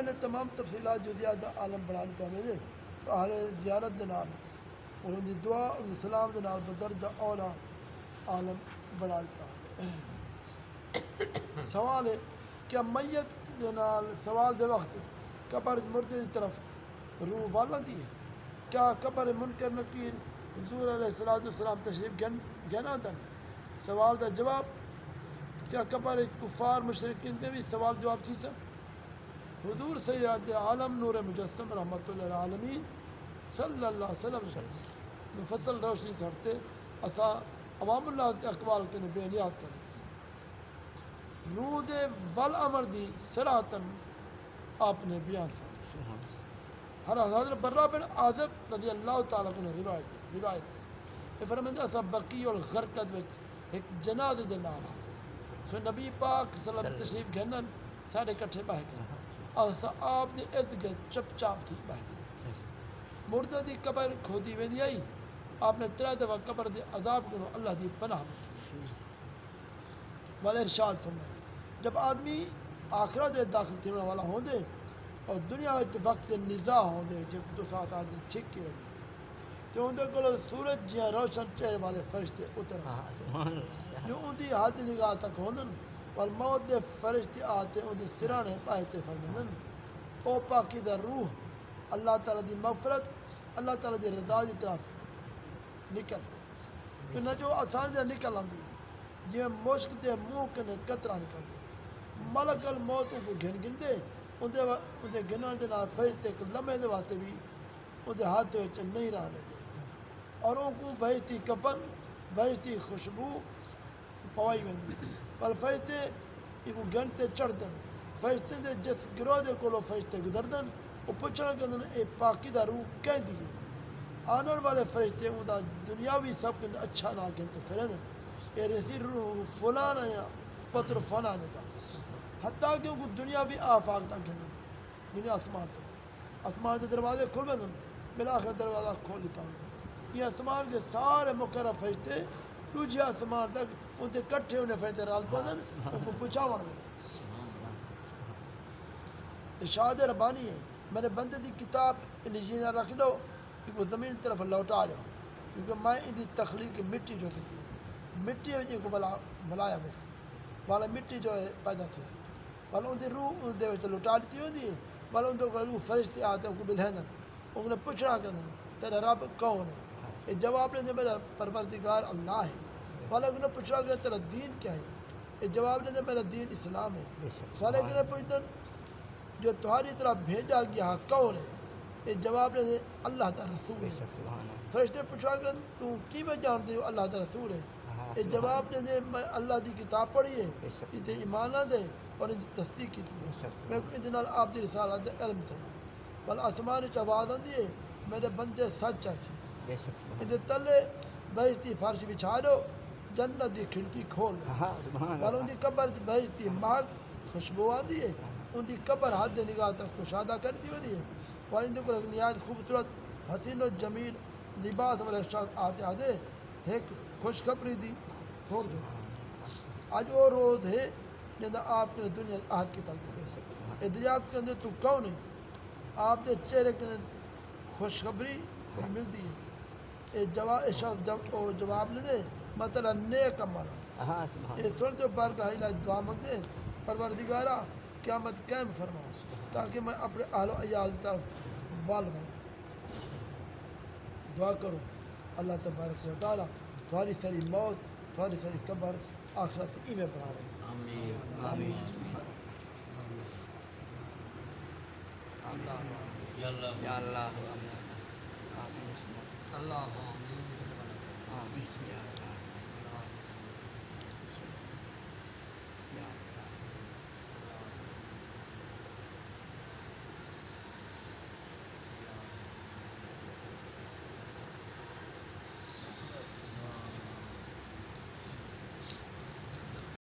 نے تمام تفصیلات جو زیادہ عالم بنا لیتا ہمیں دے تو اہل زیارت دے نال اور ان دی دعا ان دی سلام دے نال بدرجہ اولا عالم بنا لیتا سوال ہے کیا میت دے نال سوال دے وقت قبر مردے دی طرف روح والاندی ہے؟ کیا قبر منکر نکیر حضور علیہ السلام تشریف گنا دن؟ سوال دا جواب کیا قبر کفار مشرکین پہ بھی سوال جواب تھی سب؟ حضور سید عالم نور مجسم رحمۃ اللہ العالمین صلی اللہ علیہ وسلم مفصل روشنی سڑتے اسا عوام اللہ کے اقبال کے بے نیاز کرتے روح دے ول امر دی سراحتن آپ نے بیان فرمایا۔ حضرت برہ بن عازب رضی اللہ تعالیٰ عنہ روایت ہے فرمایا اسا بقیع الغرقد وچ ایک جنازے دے نال حاصل سو نبی پاک صلی اللہ علیہ وسلم تشریف گھنن ساڈے کٹھے بہ گئے اسا آپ دے ارد گرد چپ چاپ تھی بہ گئے مردے دی قبر کھودی ویندی آئی آپ نے 3 دفعہ قبر دے عذاب کو اللہ دی پناہ والے ارشاد فرمایا جب آدمی آخرت دے داخل تھینے والا ہوندے اور دنیا وچ وقت نزاع ہوندے جب دو ساتھ آدمی چھک کے رہے تو اندر کو سورج جیاں روشن چہرے والے فرشتے اتر جو ان دی حد نگاہ تک ہوندن پر موت دے فرشتے آتے ان دی سرانے پاہتے فرمندن او پاکیزہ روح اللہ تعالیٰ دی مغفرت اللہ تعالیٰ دی رضا دی طرف نکل تو نہ جو آسان دے نکل آندی جی مشک دے منہ کنے قطرہ نکل دے ملک الموت کو گھن دے ان دے گنان دے نال فرشتے کو لمحے دے واسطے بھی ان دے ہاتھ وچ نہیں رہنے دے اور ان کو بہشتی کفن بہشتی خوشبو پوائی ویندی پر فرشتے ایک گھنٹے چڑھ دن فرشتے دے جس گروہ دے کولو فرشتے گزر دن وہ پوچھنا کہندن اے پاکیزہ روح کہیں دی آنن والے فرشتے ان دا دنیاوی سب کن اچھا نہ گھنٹے سرے دن اے رسی روح فلان ہے پتر فلان ہے حتیٰ کہ ان کو دنیاوی آفاق تک گھنٹے دنیا آسمان دے دروازے کھل میں دن بالآخر دروازہ کھول لیتا ہوں یہ آسمان کے سارے مقرر فرشتے دوجھے آسمان تک ان کے کٹھے انہیں فرشتے رال پودن ان کو پہنچاون میں ارشاد ربانی ہے میں نے بندے دی کتاب انجیل رکھ دو کہ وہ زمین طرف لوٹا لو کیونکہ میں ان دی تخلیق مٹی جو کی تھی مٹی ان کو بلایا ویسے والا مٹی جو ہے پیدا تھی والا ان دی روح ان دے وچ لوٹا دیتی ہوندی ہے والا ان کو روح فرشتے آتے ان کو بلہندن ان نے پوچھنا کہندن تیرا رب کون ہے یہ جواب نے میرا پروردگار اللہ ہے والا انہوں نے پوچھنا کہ تیرا دین کیا ہے یہ جواب نے میرا دین اسلام ہے والا انہیں پوچھتن جو تمہاری طرح بھیجا گیا کون ہے یہ جواب نے اللہ تا رسول ہے فرشتے پوچھا کہ تو کی میں جانتے ہو اللہ تا رسول ہے یہ جواب نے میں اللہ دی کتاب پڑھی ہے اسے ایمان دے اور ان کی تصدیق کی تھی میں ان نال آپ دی رسالت علم تھے والا آسمان وچ آواز آندی ہے میرے بندے سچ ہے ان دے تلے بہشتی فرش بچھا دو جنت دی کھڑکی کھول والا ان دی قبر بہشتی مہک خوشبو آندی ہے ان دی قبر حد نگاہ تک کشادہ کرتی ہوتی ہے والا ان کو نہایت خوبصورت حسین و جمیل لباس والے شخص آتے ایک خوشخبری دی چھوڑ دو آج وہ روز ہے جب آپ نے دنیا عہد کی تاکہ دریافت کرنے تو کون ہے آپ کے چہرے کے خوشخبری ملتی ہے یہ شخص جواب نہیں دے مطلب نیک عمل یہ سنتے پر کا دعا مانگتے پروردگارا قیامت قائم فرما تاکہ میں اپنے اہل و عیال کی طرف وال بن دعا کروں اللہ تبارک و تعالیٰ تمہاری ساری موت تمہاری ساری قبر آخرت ای میں بنا رہے آمین یا اللہ اللہ آمین